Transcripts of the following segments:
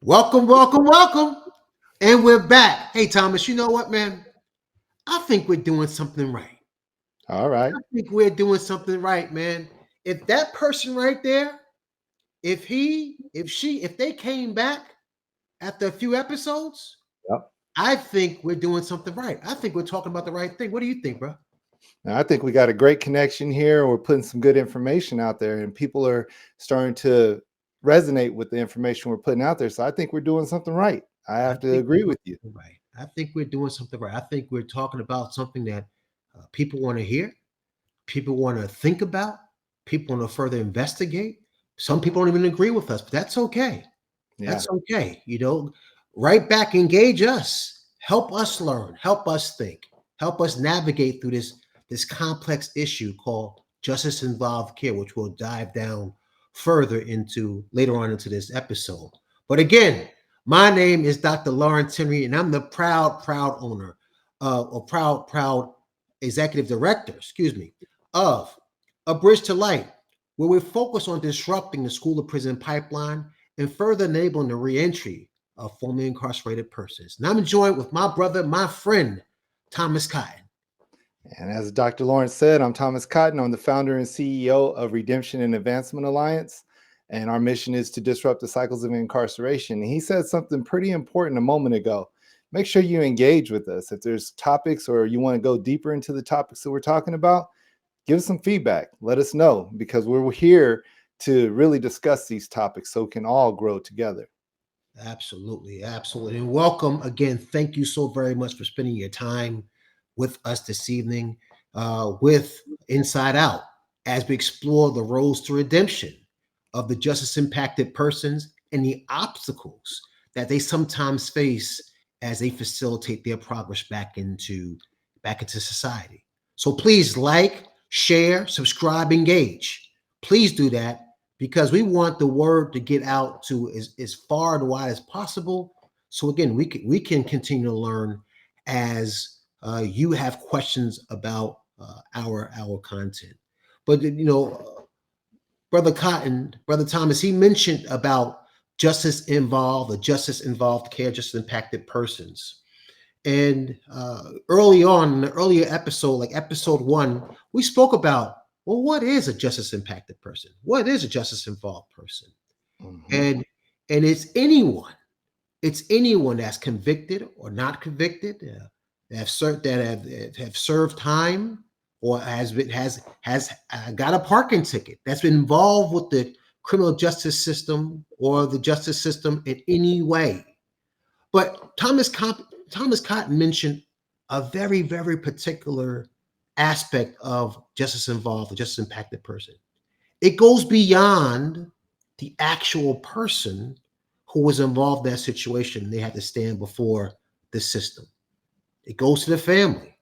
Welcome, welcome, welcome. And we're back. Hey, Thomas, you know what, man? I think we're doing something right. All right. I think we're doing something right, man. If that person right there, if they came back after a few episodes, Yep. I think we're doing something right. I think we're talking about the right thing. What do you think, bro? Now, I think we got a great connection here. We're putting some good information out there, and people are starting to resonate with the information we're putting out there. So I think we're doing something right. I I have to think we're agree doing with you. something right. I think we're doing something right. I think we're talking about something that people want to hear, people want to think about, people want to further investigate. Some people don't even agree with us, but that's okay. Yeah. That's okay. Right back, engage us, help us learn, help us think, help us navigate through this complex issue called justice involved care, which we'll dive down further into later on into this episode. But again, my name is Dr. Lawrence Henry, and I'm the proud owner, or proud executive director, excuse me, of A Bridge to Light, where we focus on disrupting the school to prison pipeline and further enabling the reentry of formerly incarcerated persons. And I'm joined with my brother, my friend, Thomas Cotton. And as Dr. Lawrence said, I'm Thomas Cotton. I'm the founder and CEO of Redemption and Advancement Alliance. And our mission is to disrupt the cycles of incarceration. And he said something pretty important a moment ago. Make sure you engage with us. If there's topics or you want to go deeper into the topics that we're talking about, give us some feedback. Let us know because we're here to really discuss these topics so we can all grow together. Absolutely, absolutely. And welcome again. Thank you so very much for spending your time with us this evening with Inside Out as we explore the roads to redemption of the justice impacted persons and the obstacles that they sometimes face as they facilitate their progress back into society. So please like, share, subscribe, engage. Please do that because we want the word to get out to as far and wide as possible. So again, we can continue to learn as you have questions about our content. But brother Cotton, brother Thomas, he mentioned about justice involved, the justice involved care, justice impacted persons. And early on in the earlier episode, like episode one, we spoke about, well, what is a justice impacted person? What is a justice involved person? Mhm. And and it's anyone that's convicted or not convicted, that have served time, or has got a parking ticket, that's been involved with the criminal justice system or the justice system in any way. But Thomas Cotton mentioned a very, very particular aspect of justice involved, the justice impacted person. It goes beyond the actual person who was involved in that situation. They had to stand before the system. It goes to the family.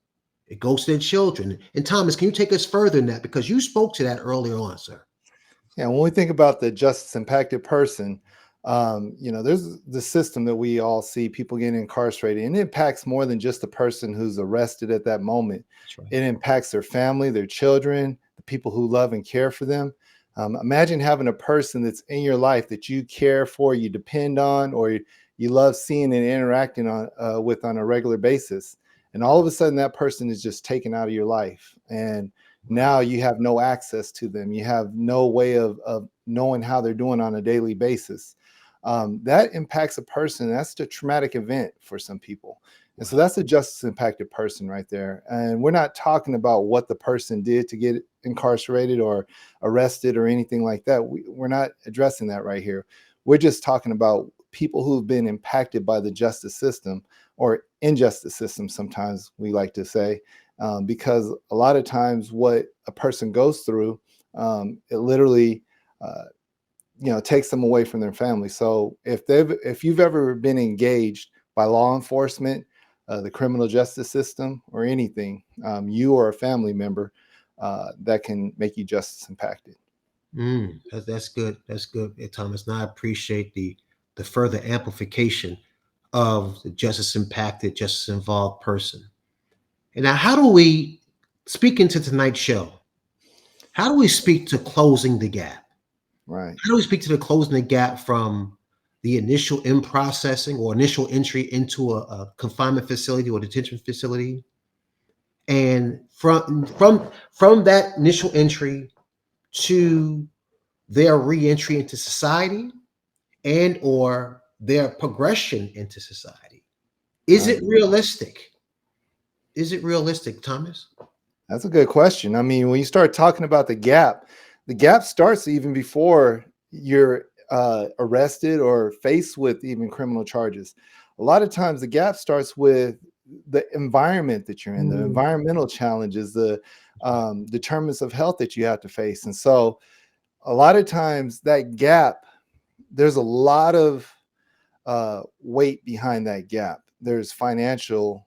It goes to the children. And Thomas, can you take us further in that? Because you spoke to that earlier on, sir. Yeah, when we think about the justice impacted person, there's the system that we all see people getting incarcerated, and it impacts more than just the person who's arrested at that moment. That's right. It impacts their family, their children, the people who love and care for them. Imagine having a person that's in your life that you care for, you depend on, or you love seeing and interacting with on a regular basis, and all of a sudden that person is just taken out of your life, and now you have no access to them. You have no way of knowing how they're doing on a daily basis. That impacts a person. That's the traumatic event for some people. And so Wow. that's a justice impacted person right there. And we're not talking about what the person did to get incarcerated or arrested or anything like that. We're not addressing that right here. We're just talking about people who've been impacted by the justice system or injustice system, sometimes we like to say, because a lot of times what a person goes through, it literally, takes them away from their family. So if you've ever been engaged by law enforcement, the criminal justice system, or anything, you or a family member, that can make you justice impacted. That's good. That's good, Thomas. And I appreciate the further amplification of the justice impacted, justice involved person. And now, how do we speak into tonight's show? How do we speak to closing the gap? Right. How do we speak to the closing the gap from the initial in processing or initial entry into a confinement facility or detention facility, and from that initial entry to their reentry into society and or their progression into society. Is Uh, it realistic? Is it realistic, Thomas? that's a good question. I mean, when you start talking about the gap starts even before you're arrested or faced with even criminal charges. A lot of times, the gap starts with the environment that you're in, the Mm. environmental challenges, the determinants of health that you have to face. And so, a lot of times, that gap, there's a lot of weight behind that gap. There's financial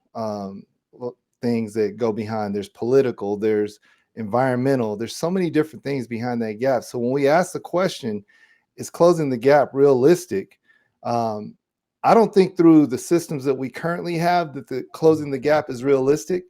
things that go behind. There's political. There's environmental. There's so many different things behind that gap. So when we ask the question, is closing the gap realistic? Um, I don't think through the systems that we currently have that the closing the gap is realistic.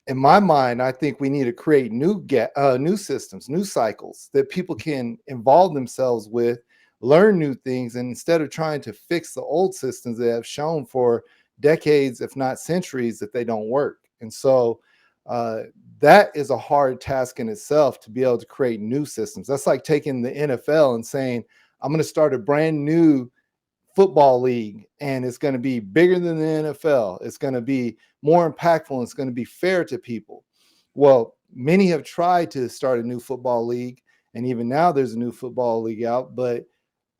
In my mind, I think we need to create new systems, new cycles that people can involve themselves with, learn new things, and instead of trying to fix the old systems that have shown for decades, if not centuries, that they don't work. And so uh, that is a hard task in itself to be able to create new systems. That's like taking the NFL and saying, I'm going to start a brand new football league and it's going to be bigger than the NFL. It's going to be more impactful and it's going to be fair to people. Well, many have tried to start a new football league, and even now there's a new football league out, but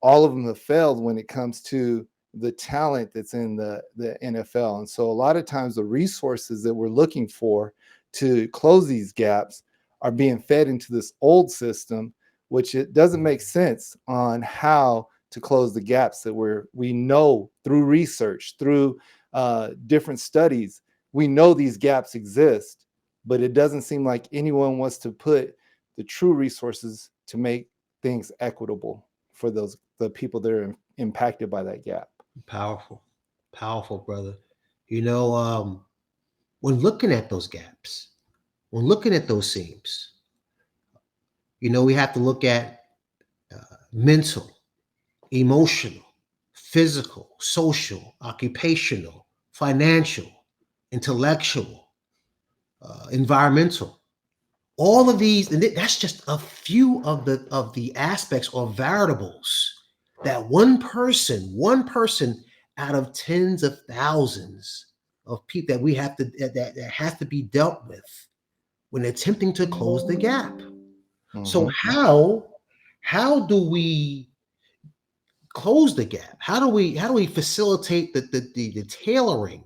all of them have failed when it comes to the talent that's in the NFL. And so a lot of times the resources that we're looking for to close these gaps are being fed into this old system, which it doesn't make sense on how to close the gaps that we know through research, through different studies. We know these gaps exist, but it doesn't seem like anyone wants to put the true resources to make things equitable for the people that are impacted by that gap. Powerful, powerful, brother. You know, when looking at those gaps, when looking at those seams, we have to look at mental, emotional, physical, social, occupational, financial, intellectual, environmental. All of these, and that's just a few of the aspects or variables that one person out of tens of thousands of people that we have to that has to be dealt with when attempting to close the gap. So Mm-hmm. how do we close the gap? How do we facilitate the tailoring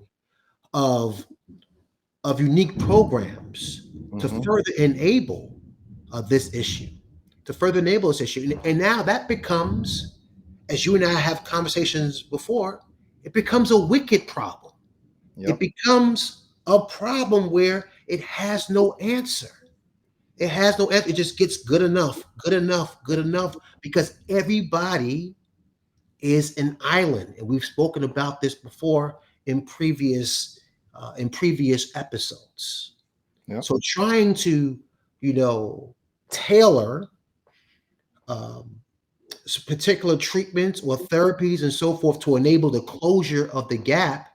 of unique programs to Mm-hmm. further enable this issue, and now that becomes, as you and I have conversations before, it becomes a wicked problem. It Yep. becomes a problem where it has no answer. It has no answer. It just gets good enough, good enough, good enough, because everybody is an island, and we've spoken about this before in previous episodes. Yep. So trying to, you know, tailor um, particular treatments or therapies and so forth to enable the closure of the gap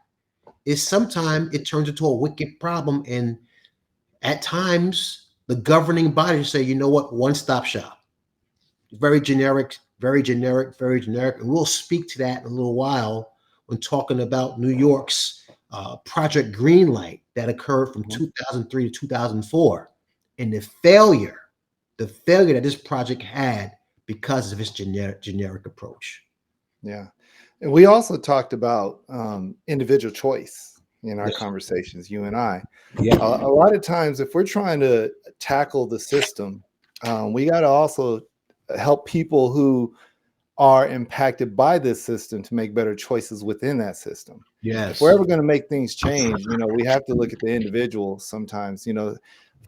is sometimes it turns into a wicked problem. And at times, the governing bodies say, you know what, one stop shop. Very generic, very generic, very generic. And we'll speak to that in a little while when talking about New York's Project Greenlight that occurred from Mhm. 2003 to 2004, and the failure that this project had because of its generic approach. Yeah. And we also talked about individual choice in our Yes. conversations, you and I. Yeah. A lot of times, if we're trying to tackle the system, we got to also help people who are impacted by this system to make better choices within that system. If we're Yes. ever going to make things change, we have to look at the individual sometimes. Of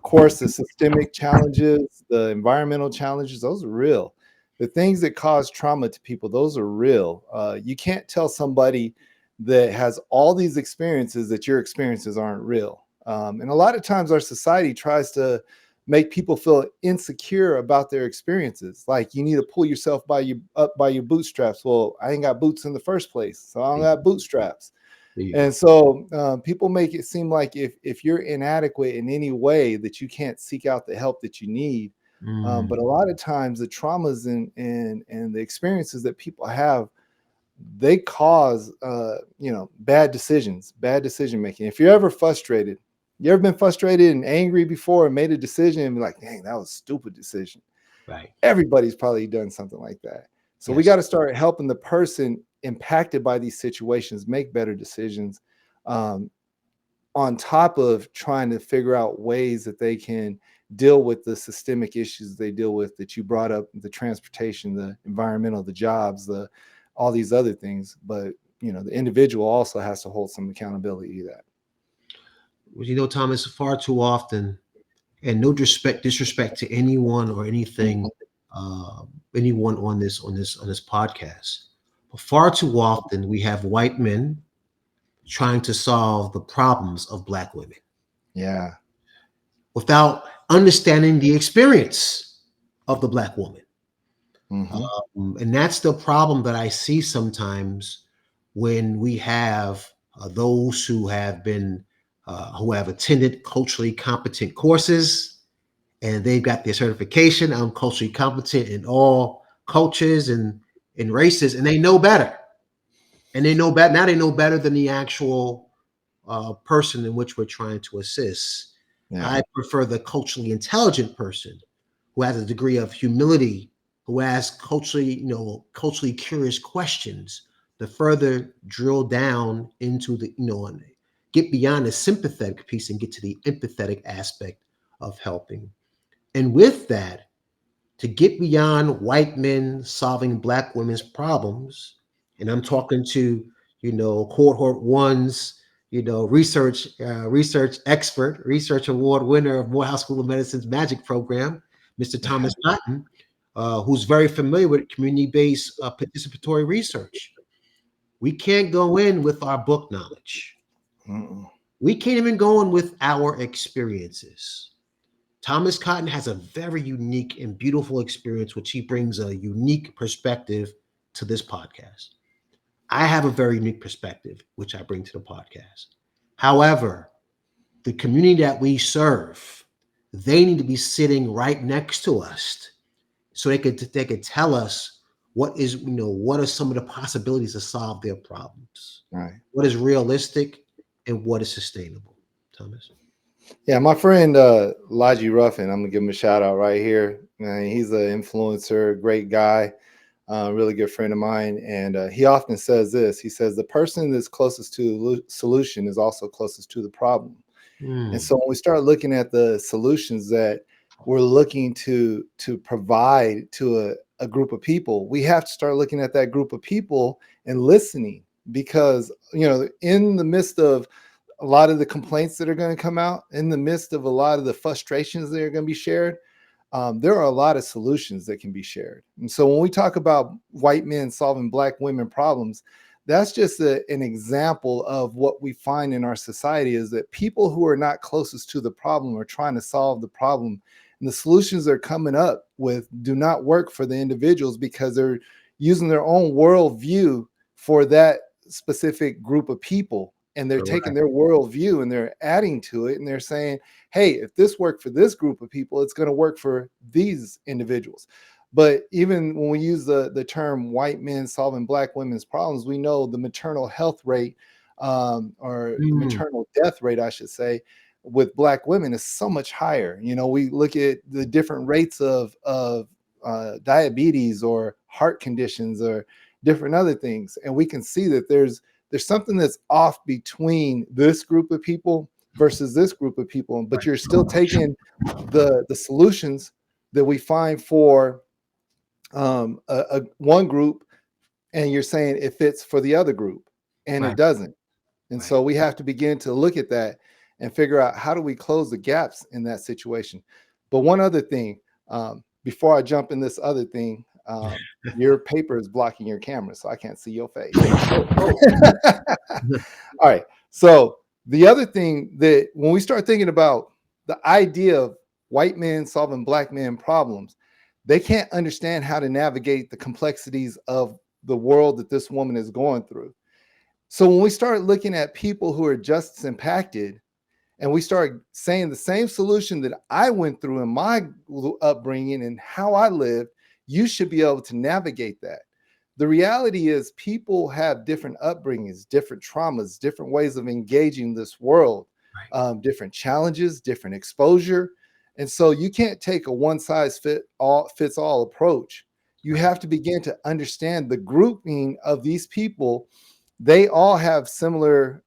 course, the systemic challenges, the environmental challenges, those are real. The things that cause trauma to people, those are real. You can't tell somebody that has all these experiences that your experiences aren't real. And a lot of times our society tries to make people feel insecure about their experiences. Like you need to pull yourself up by your bootstraps. Well, I ain't got boots in the first place, so I don't got bootstraps. There you And go. so people make it seem like if you're inadequate in any way, that you can't seek out the help that you need. But a lot of times the traumas and the experiences that people have, they cause bad decision making. If you're ever frustrated, you ever been frustrated and angry before and made a decision and be like, dang, that was a stupid decision. Right. Everybody's probably done something like that. So we Yes. got to start helping the person impacted by these situations make better decisions, on top of trying to figure out ways that they can deal with the systemic issues they deal with that you brought up: the transportation, the environmental, the jobs, the all these other things. But the individual also has to hold some accountability to that. Well, Thomas, far too often, and no disrespect to anyone or anything, uh, anyone on this podcast, but far too often we have white men trying to solve the problems of Black women Yeah. without understanding the experience of the Black woman. Hmm. And that's the problem that I see sometimes when we have those who have attended culturally competent courses and they've got their certification. I'm culturally competent in all cultures and in races, and they know better. And they know better now. They know better than the actual person in which we're trying to assist. Yeah. I prefer the culturally intelligent person who has a degree of humility, who asks culturally curious questions to further drill down into and get beyond the sympathetic piece and get to the empathetic aspect of helping. And with that, to get beyond white men solving Black women's problems, and I'm talking to, cohort one's, research expert, research award winner of Morehouse School of Medicine's Magic Program, Mr. Thomas Cotton, who's very familiar with community-based participatory research. We can't go in with our book knowledge. Mm-mm. We can't even go in with our experiences. Thomas Cotton has a very unique and beautiful experience, which he brings a unique perspective to this podcast. I have a very unique perspective, which I bring to the podcast. However, the community that we serve, they need to be sitting right next to us so they could tell us what are some of the possibilities to solve their problems, Right. what is realistic and what is sustainable. Thomas. Yeah, my friend Logie Ruffin, I'm gonna give him a shout out right here. Man, he's an influencer, great guy, really good friend of mine, and he often says this. He says the person that's closest to the solution is also closest to the problem. And Mm, so when we start looking at the solutions that we're looking to provide to a group of people, we have to start looking at that group of people and listening, because in the midst of a lot of the complaints that are going to come out, in the midst of a lot of the frustrations that are going to be shared, there are a lot of solutions that can be shared. And so when we talk about white men solving Black women problems, that's just an example of what we find in our society, is that people who are not closest to the problem are trying to solve the problem. And the solutions they're coming up with do not work for the individuals because they're using their own worldview for that specific group of people. And they're taking correct. their worldview and they're adding to it. And they're saying, hey, if this worked for this group of people, it's going to work for these individuals. But even when we use the term white men solving Black women's problems, we know the maternal health rate, or the Mm, maternal death rate, I should say, with Black women is so much higher. We look at the different rates of diabetes or heart conditions or different other things, and we can see that there's something that's off between this group of people versus this group of people. But you're still taking the solutions that we find for one group, and you're saying it fits for the other group, and it right, doesn't. And right. so we have to begin to look at that and figure out, how do we close the gaps in that situation. But one other thing, before I jump in this other thing, your paper is blocking your camera, so I can't see your face. Oh, oh. All right. So the other thing, that when we start thinking about the idea of white men solving black men problems. They can't understand how to navigate the complexities of the world that this woman is going through. So when we start looking at people who are just as impacted, and we start saying the same solution that I went through in my upbringing and how I lived, you should be able to navigate that. The reality is people have different upbringings, different traumas, different ways of engaging this world, Right. different challenges, different exposure. And so you can't take a one size fits all approach. You Right. have to begin to understand the grouping of these people. They all have similar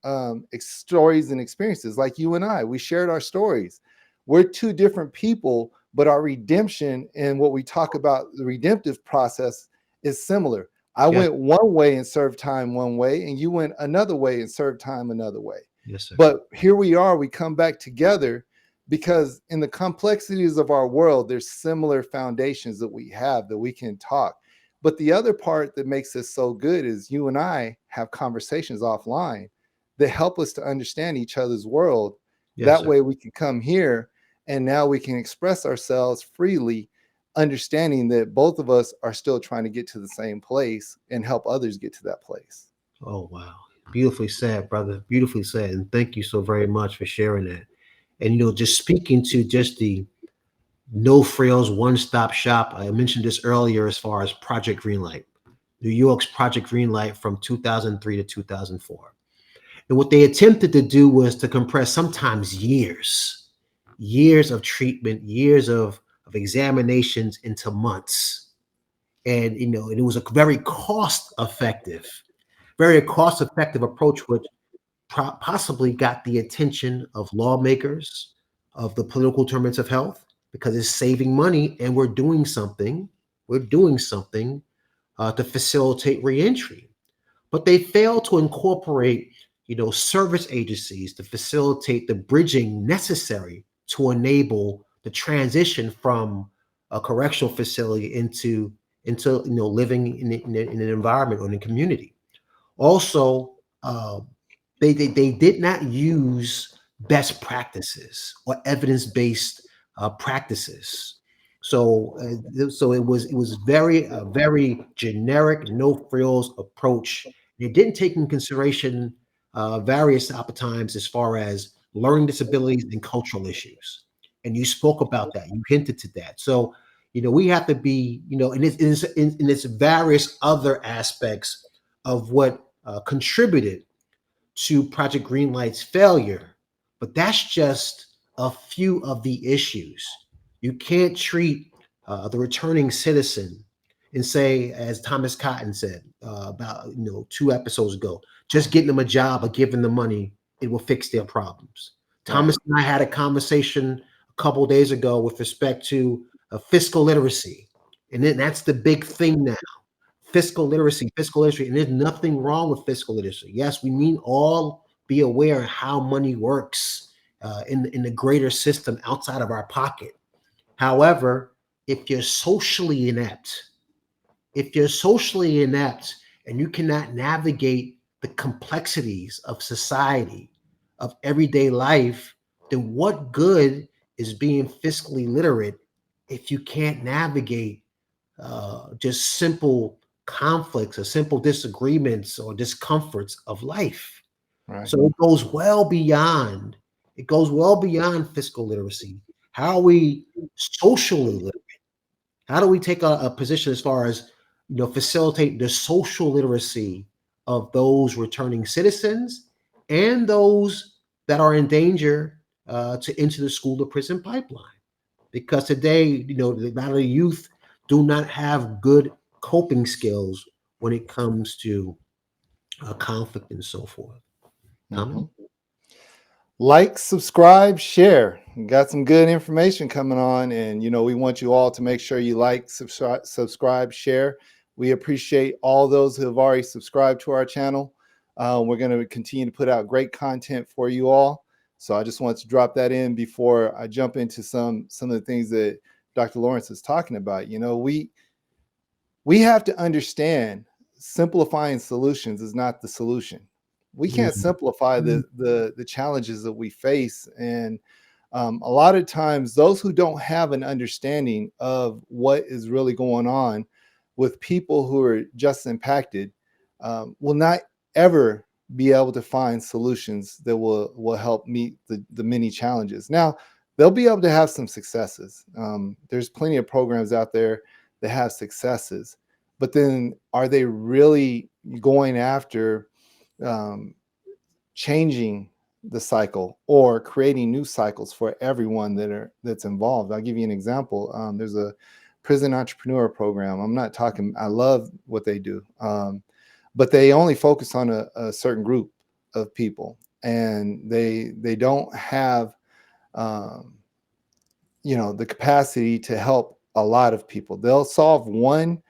stories and experiences, like you and I. We shared our stories. We're two different people, but our redemption and what we talk about, the redemptive process, is similar. I Yes. went one way and served time one way, and you went another way and served time another way. Yes, sir. But here we are, we come back together because in the complexities of our world, there's similar foundations that we have that we can talk. But the other part that makes this so good is you and I have conversations offline that help us to understand each other's world. Yes, That sir. way we can come here and now we can express ourselves freely, understanding that both of us are still trying to get to the same place and help others get to that place. Oh, wow. Beautifully said, brother. Beautifully said. And thank you so very much for sharing that. And, just speaking to just the no frills, one stop shop. I mentioned this earlier as far as Project Greenlight, New York's Project Greenlight from 2003 to 2004. And what they attempted to do was to compress sometimes years of treatment, years of examinations into months. And, and it was a very cost effective approach, which possibly got the attention of lawmakers, of the political determinants of health, because it's saving money and we're doing something. We're doing something to facilitate reentry. But they fail to incorporate, service agencies to facilitate the bridging necessary to enable the transition from a correctional facility into living in an environment or in a community. Also, they did not use best practices or evidence-based practices. So it was very generic, no frills approach. It didn't take in consideration various times as far as learning disabilities and cultural issues. And you spoke about that. You hinted to that. So we have to be in its various other aspects of what contributed to Project Greenlight's failure, but that's just a few of the issues. You can't treat the returning citizen and say, as Thomas Cotton said about 2 episodes ago, just getting them a job or giving them money, it will fix their problems. Right. Thomas and I had a conversation a couple days ago with respect to fiscal literacy, and then that's the big thing now. Fiscal literacy, and there's nothing wrong with fiscal literacy. Yes, we need all be aware of how money works in the greater system outside of our pocket. However, if you're socially inept, if you're socially inept and you cannot navigate the complexities of society, of everyday life, then what good is being fiscally literate if you can't navigate just simple conflicts or simple disagreements or discomforts of life? Right. So it goes well beyond fiscal literacy. How are we socially literate? How do we take a position as far as facilitate the social literacy of those returning citizens and those that are in danger to enter the school to prison pipeline? Because today, a lot of the youth do not have good coping skills when it comes to conflict and so forth. Thomas? Mhm. Like, subscribe, share. We got some good information coming on, and we want you all to make sure you like, subscribe, share. We appreciate all those who have already subscribed to our channel. We're going to continue to put out great content for you all. So I just wanted to drop that in before I jump into some of the things that Dr. Lawrence is talking about. We have to understand simplifying solutions is not the solution. We can't Mhm. simplify the challenges that we face, and A lot of times, those who don't have an understanding of what is really going on with people who are just impacted will not ever be able to find solutions that will help meet the many challenges. Now, they'll be able to have some successes. There's plenty of programs out there that have successes, but then are they really going after um, changing the cycle or creating new cycles for everyone that's involved? I'll give you an example. There's a prison entrepreneur program. I'm not talking, I love what they do, but they only focus on a certain group of people, and they don't have um, the capacity to help a lot of people. They'll solve one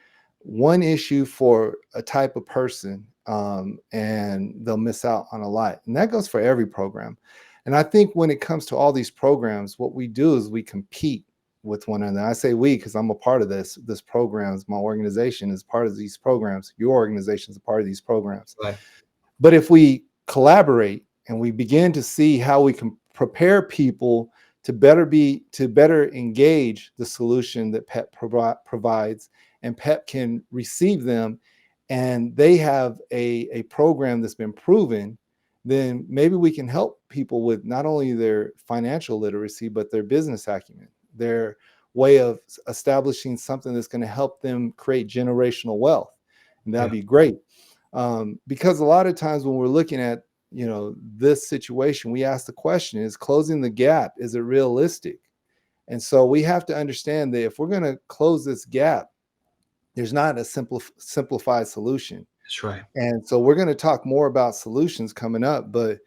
issue for a type of person, and they'll miss out on a lot. And that goes for every program. And I think when it comes to all these programs, what we do is we compete with one another. I say we because I'm a part of this programs. My organization is part of these programs. Your organization is a part of these programs. Right. But if we collaborate and we begin to see how we can prepare people to better engage the solution that provides, and PEP can receive them, and they have a program that's been proven, then maybe we can help people with not only their financial literacy, but their business acumen, their way of establishing something that's going to help them create generational wealth. And that'd Yeah. be great. Because a lot of times when we're looking at this situation, we ask the question, is closing the gap, is it realistic? And so we have to understand that if we're going to close this gap, there's not a simplified solution. That's right. And so we're going to talk more about solutions coming up, but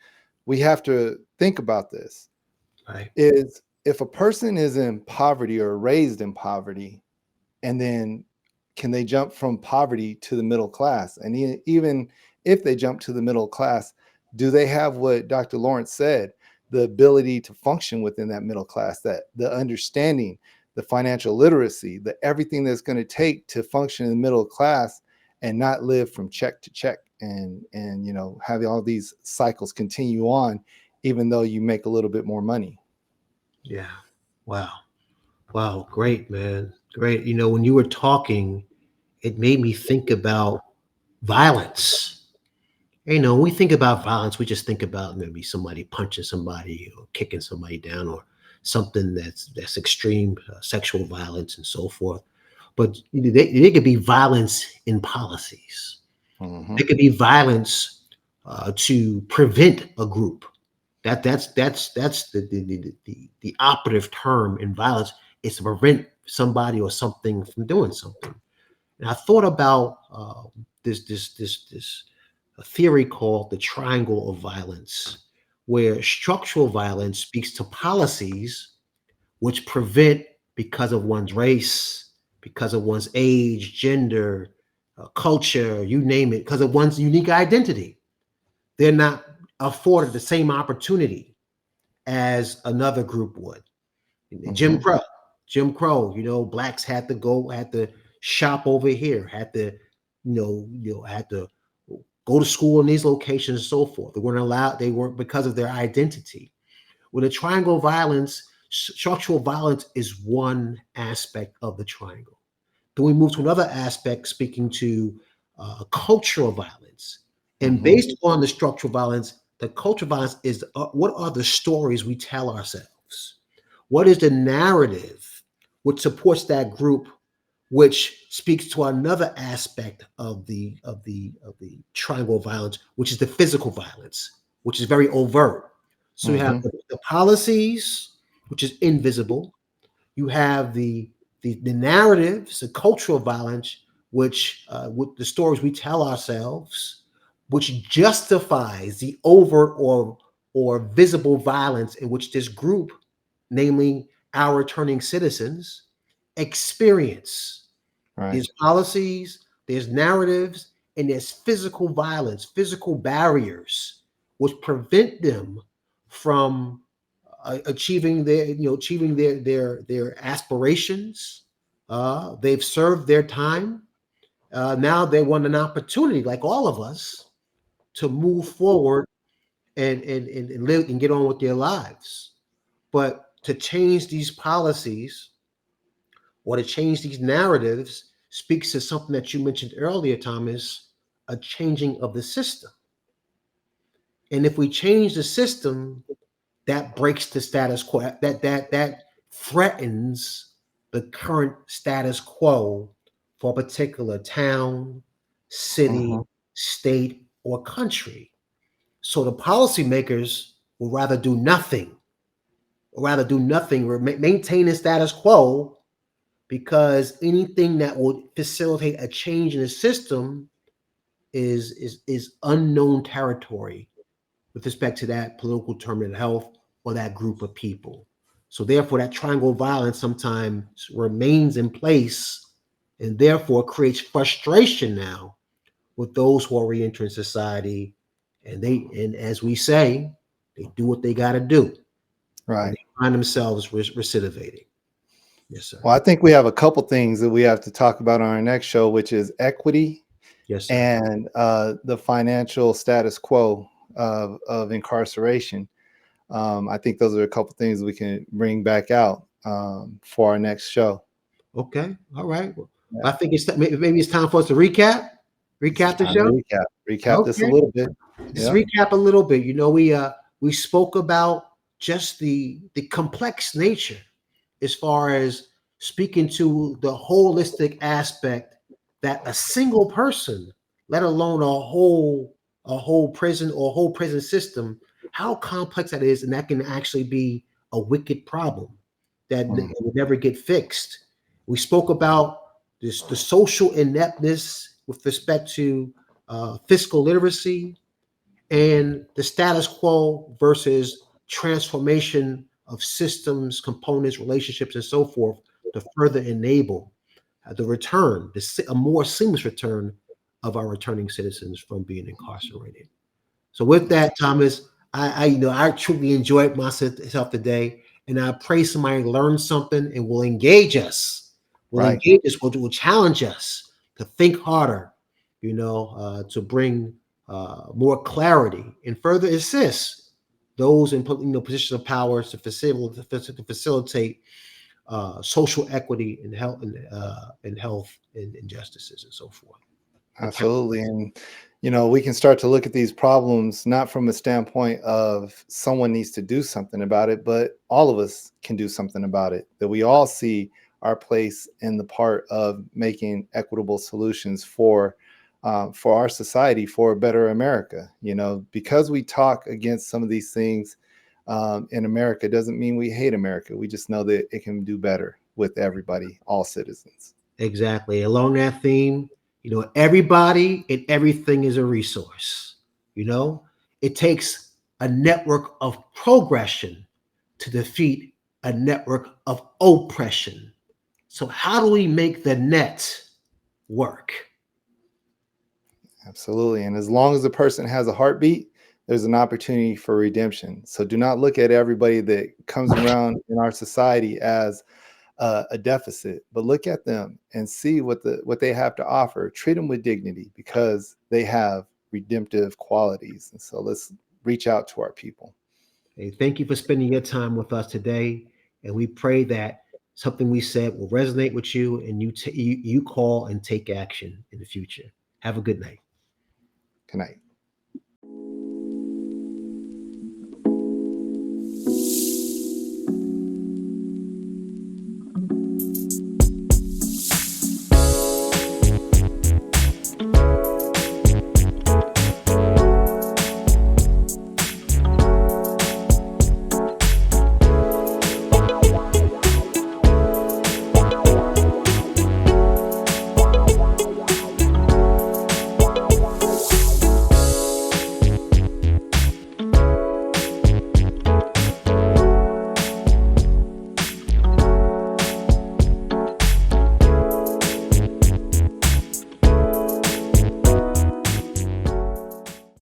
we have to think about this. Right. Is if a person is in poverty or raised in poverty, and then can they jump from poverty to the middle class? And even if they jump to the middle class, do they have what Dr. Lawrence said, the ability to function within that middle class, that the understanding, the financial literacy, the everything that's going to take to function in the middle class and not live from check to check and have all these cycles continue on, even though you make a little bit more money. Yeah. Wow. Wow. Great, man. Great. When you were talking, it made me think about violence. When we think about violence, we just think about maybe somebody punching somebody or kicking somebody down or something that's extreme, sexual violence and so forth. But there could be violence in policies. Mm-hmm. There could be violence to prevent a group. That's the operative term in violence, is to prevent somebody or something from doing something. And I thought about this a theory called the triangle of violence, where structural violence speaks to policies which prevent, because of one's race, because of one's age, gender, culture, you name it, because of one's unique identity. They're not afforded the same opportunity as another group would. Jim Mm-hmm. Crow, Jim Crow, blacks had to shop over here, had to, had to go to school in these locations and so forth. They weren't allowed, they weren't, because of their identity. With a triangle violence, structural violence is one aspect of the triangle. Then we move to another aspect, speaking to cultural violence. And Mm-hmm. based on the structural violence, the cultural violence is what are the stories we tell ourselves? What is the narrative which supports that group, which speaks to another aspect of the triangle violence, which is the physical violence, which is very overt. So you have Mm-hmm. the policies, which is invisible. You have the narratives, the cultural violence, which with the stories we tell ourselves, which justifies the overt or visible violence in which this group, namely our returning citizens, experience. Right. There's policies, there's narratives, and there's physical violence, physical barriers, which prevent them from achieving their aspirations. They've served their time. Now they want an opportunity, like all of us, to move forward and live and get on with their lives. But to change these policies or to change these narratives speaks to something that you mentioned earlier, Thomas, a changing of the system. And if we change the system, that breaks the status quo. That threatens the current status quo for a particular town, city, Hmm. state, or country. So the policymakers will rather do nothing, maintain the status quo, because anything that would facilitate a change in the system is unknown territory with respect to that political term of health or that group of people. So therefore, that triangle of violence sometimes remains in place and therefore creates frustration now with those who are reentering society. And as we say, they do what they got to do, and Right. they find themselves recidivating. Yes, sir. Well, I think we have a couple things that we have to talk about on our next show, which is equity Yes, sir. and the financial status quo of incarceration. I think those are a couple things we can bring back out for our next show. Okay. All right. Well, Yeah. I think maybe it's time for us to recap. It's Recap the time to show. recap this a Okay. little bit. Just Yeah. recap a little bit. We spoke about just the complex nature as far as speaking to the holistic aspect that a single person, let alone a whole prison or whole prison system, how complex that is, and that can actually be a wicked problem that Mm. will never get fixed. We spoke about the social ineptness with respect to fiscal literacy and the status quo versus transformation of systems, components, relationships, and so forth to further enable the return, a more seamless return of our returning citizens from being incarcerated. So, with that, Thomas, I truly enjoyed myself today, and I pray somebody learned something and will engage us. Will Right. engage us. Will challenge us to think harder. To bring more clarity and further assist those in positions of power to facilitate social equity and health and injustices and so forth. Absolutely. And, we can start to look at these problems not from a standpoint of someone needs to do something about it, but all of us can do something about it, that we all see our place in the part of making equitable solutions for our society, for a better America. Because we talk against some of these things in America doesn't mean we hate America. We just know that it can do better with everybody, all citizens. Exactly. Along that theme, everybody and everything is a resource. You know, it takes a network of progression to defeat a network of oppression. So, how do we make the net work? Absolutely. And as long as the person has a heartbeat, there's an opportunity for redemption. So do not look at everybody that comes around in our society as a deficit, but look at them and see what they have to offer. Treat them with dignity because they have redemptive qualities. And so let's reach out to our people. Hey, thank you for spending your time with us today. And we pray that something we said will resonate with you and you call and take action in the future. Have a good night. Good night.